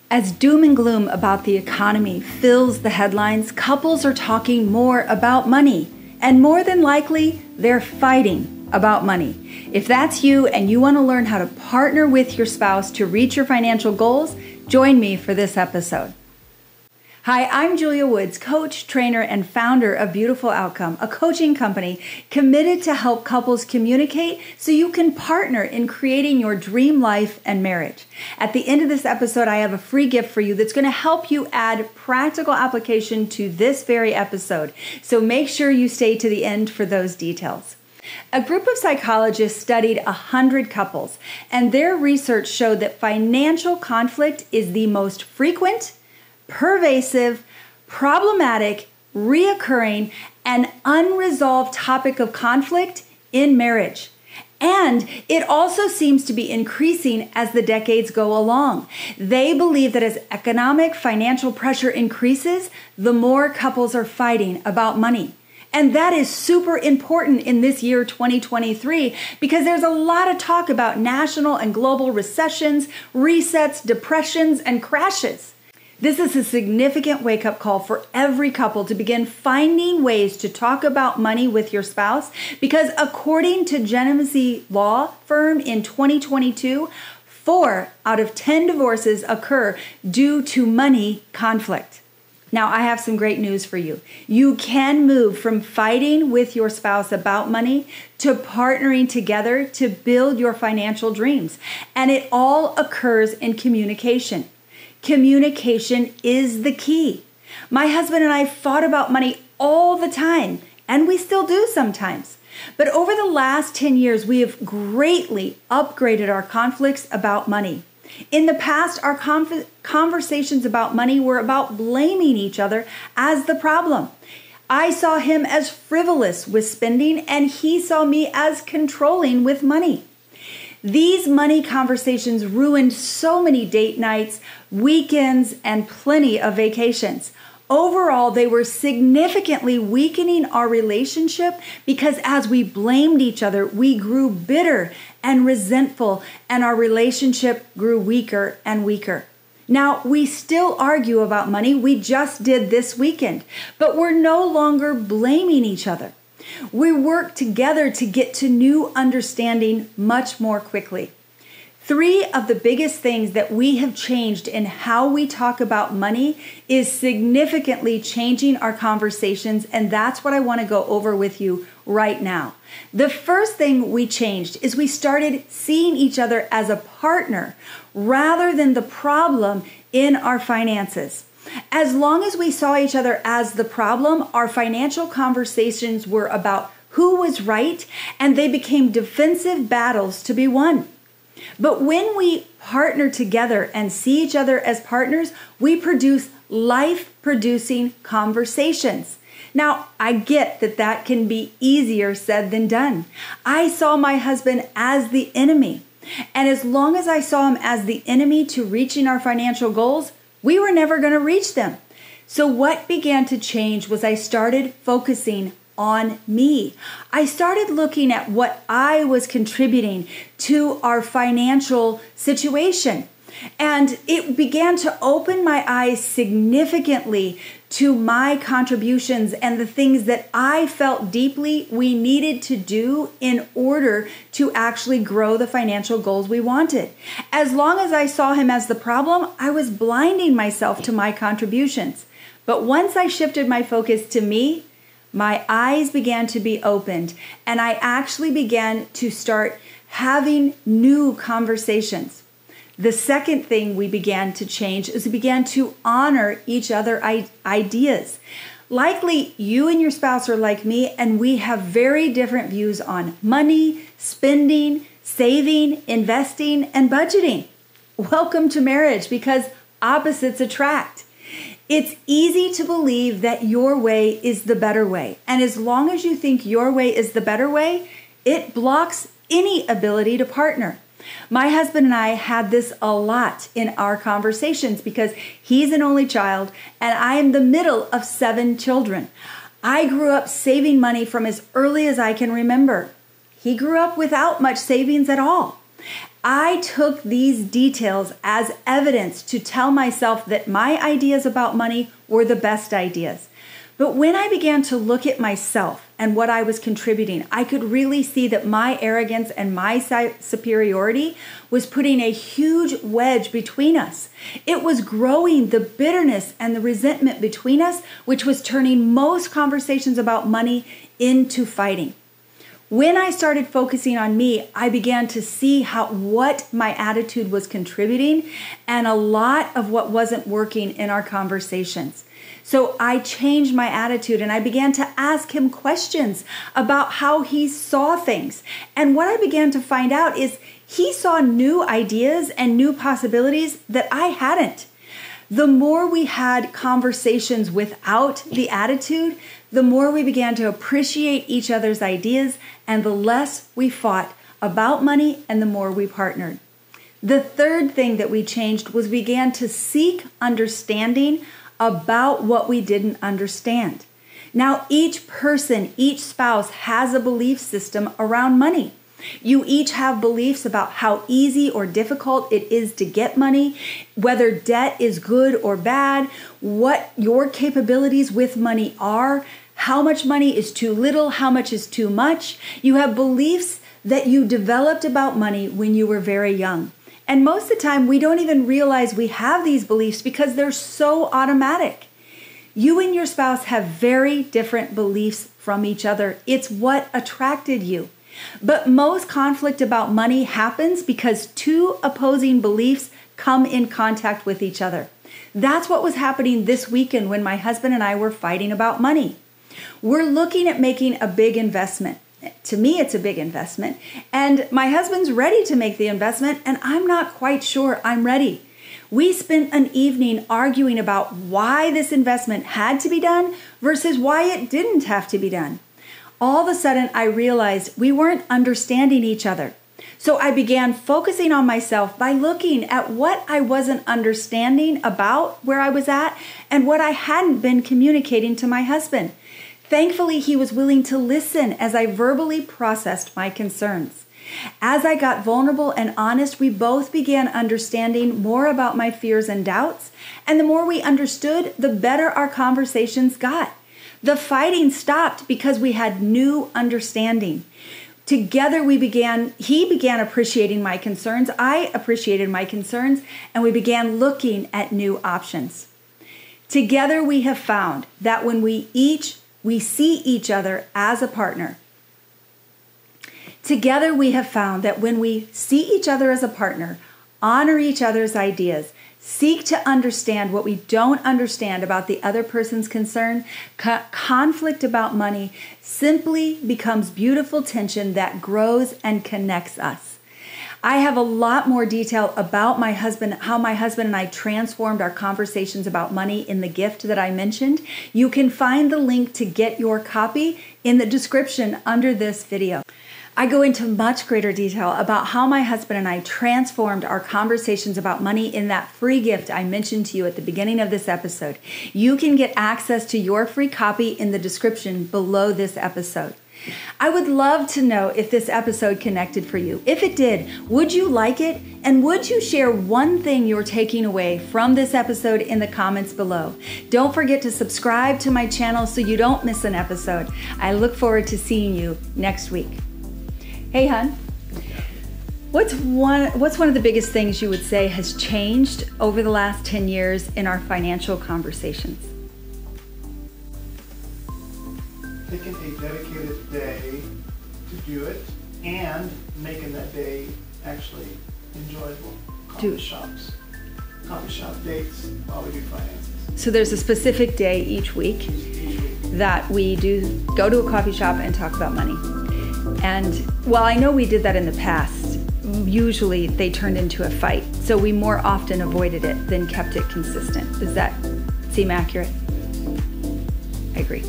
As doom and gloom about the economy fills the headlines, couples are talking more about money, and more than likely, they're fighting about money. If that's you and you want to learn how to partner with your spouse to reach your financial goals, join me for this episode. Hi, I'm Julia Woods, coach, trainer, and founder of Beautiful Outcome, a coaching company committed to help couples communicate so you can partner in creating your dream life and marriage. At the end of this episode, I have a free gift for you that's going to help you add practical application to this very episode. So make sure you stay to the end for those details. A group of psychologists studied 100 couples, and their research showed that financial conflict is the most frequent, pervasive, problematic, reoccurring, and unresolved topic of conflict in marriage. And it also seems to be increasing as the decades go along. They believe that as economic, financial pressure increases, the more couples are fighting about money. And that is super important in this year 2023 because there's a lot of talk about national and global recessions, resets, depressions, and crashes. This is a significant wake-up call for every couple to begin finding ways to talk about money with your spouse because according to Genesee Law Firm in 2022, 4 out of 10 divorces occur due to money conflict. Now, I have some great news for you. You can move from fighting with your spouse about money to partnering together to build your financial dreams. And it all occurs in communication. Communication is the key. My husband and I fought about money all the time, and we still do sometimes. But over the last 10 years, we have greatly upgraded our conflicts about money. In the past, our conversations about money were about blaming each other as the problem. I saw him as frivolous with spending, and he saw me as controlling with money. These money conversations ruined so many date nights, weekends, and plenty of vacations. Overall, they were significantly weakening our relationship because as we blamed each other, we grew bitter and resentful, and our relationship grew weaker and weaker. Now, we still argue about money. We just did this weekend, but we're no longer blaming each other. We work together to get to new understanding much more quickly. 3 of the biggest things that we have changed in how we talk about money is significantly changing our conversations, and that's what I want to go over with you right now. The first thing we changed is we started seeing each other as a partner rather than the problem in our finances. As long as we saw each other as the problem, our financial conversations were about who was right, and they became defensive battles to be won. But when we partner together and see each other as partners, we produce life-producing conversations. Now, I get that that can be easier said than done. I saw my husband as the enemy, and as long as I saw him as the enemy to reaching our financial goals, we were never going to reach them. So what began to change was I started focusing on me. I started looking at what I was contributing to our financial situation. And it began to open my eyes significantly to my contributions and the things that I felt deeply we needed to do in order to actually grow the financial goals we wanted. As long as I saw him as the problem, I was blinding myself to my contributions. But once I shifted my focus to me, my eyes began to be opened, and I actually began to start having new conversations. The second thing we began to change is we began to honor each other's ideas. Likely you and your spouse are like me, and we have very different views on money, spending, saving, investing, and budgeting. Welcome to marriage because opposites attract. It's easy to believe that your way is the better way. And as long as you think your way is the better way, it blocks any ability to partner. My husband and I had this a lot in our conversations because he's an only child and I am the middle of 7 children. I grew up saving money from as early as I can remember. He grew up without much savings at all. I took these details as evidence to tell myself that my ideas about money were the best ideas. But when I began to look at myself and what I was contributing, I could really see that my arrogance and my superiority was putting a huge wedge between us. It was growing the bitterness and the resentment between us, which was turning most conversations about money into fighting. When I started focusing on me, I began to see what my attitude was contributing and a lot of what wasn't working in our conversations. So I changed my attitude and I began to ask him questions about how he saw things. And what I began to find out is he saw new ideas and new possibilities that I hadn't. The more we had conversations without the attitude, the more we began to appreciate each other's ideas and the less we fought about money and the more we partnered. The third thing that we changed was we began to seek understanding about what we didn't understand. Now, each person, each spouse has a belief system around money. You each have beliefs about how easy or difficult it is to get money, whether debt is good or bad, what your capabilities with money are, how much money is too little, how much is too much. You have beliefs that you developed about money when you were very young. And most of the time, we don't even realize we have these beliefs because they're so automatic. You and your spouse have very different beliefs from each other. It's what attracted you. But most conflict about money happens because two opposing beliefs come in contact with each other. That's what was happening this weekend when my husband and I were fighting about money. We're looking at making a big investment. To me, it's a big investment. And my husband's ready to make the investment, and I'm not quite sure I'm ready. We spent an evening arguing about why this investment had to be done versus why it didn't have to be done. All of a sudden, I realized we weren't understanding each other. So I began focusing on myself by looking at what I wasn't understanding about where I was at and what I hadn't been communicating to my husband. Thankfully, he was willing to listen as I verbally processed my concerns. As I got vulnerable and honest, we both began understanding more about my fears and doubts, and the more we understood, the better our conversations got. The fighting stopped because we had new understanding. Together he began appreciating my concerns, I appreciated my concerns, and we began looking at new options. Together we have found that when we see each other as a partner. Together we have found that when we see each other as a partner, honor each other's ideas, seek to understand what we don't understand about the other person's concern, conflict about money simply becomes beautiful tension that grows and connects us. I have a lot more detail about my husband, how my husband and I transformed our conversations about money in the gift that I mentioned. You can find the link to get your copy in the description under this video. I go into much greater detail about how my husband and I transformed our conversations about money in that free gift I mentioned to you at the beginning of this episode. You can get access to your free copy in the description below this episode. I would love to know if this episode connected for you. If it did, would you like it? And would you share one thing you're taking away from this episode in the comments below? Don't forget to subscribe to my channel so you don't miss an episode. I look forward to seeing you next week. Hey, hon. What's one of the biggest things you would say has changed over the last 10 years in our financial conversations? Taking a dedicated day to do it and making that day actually enjoyable. Coffee shop dates while we do finances. So there's a specific day each week that we do go to a coffee shop and talk about money. And while I know we did that in the past, usually they turned into a fight. So we more often avoided it than kept it consistent. Does that seem accurate? I agree.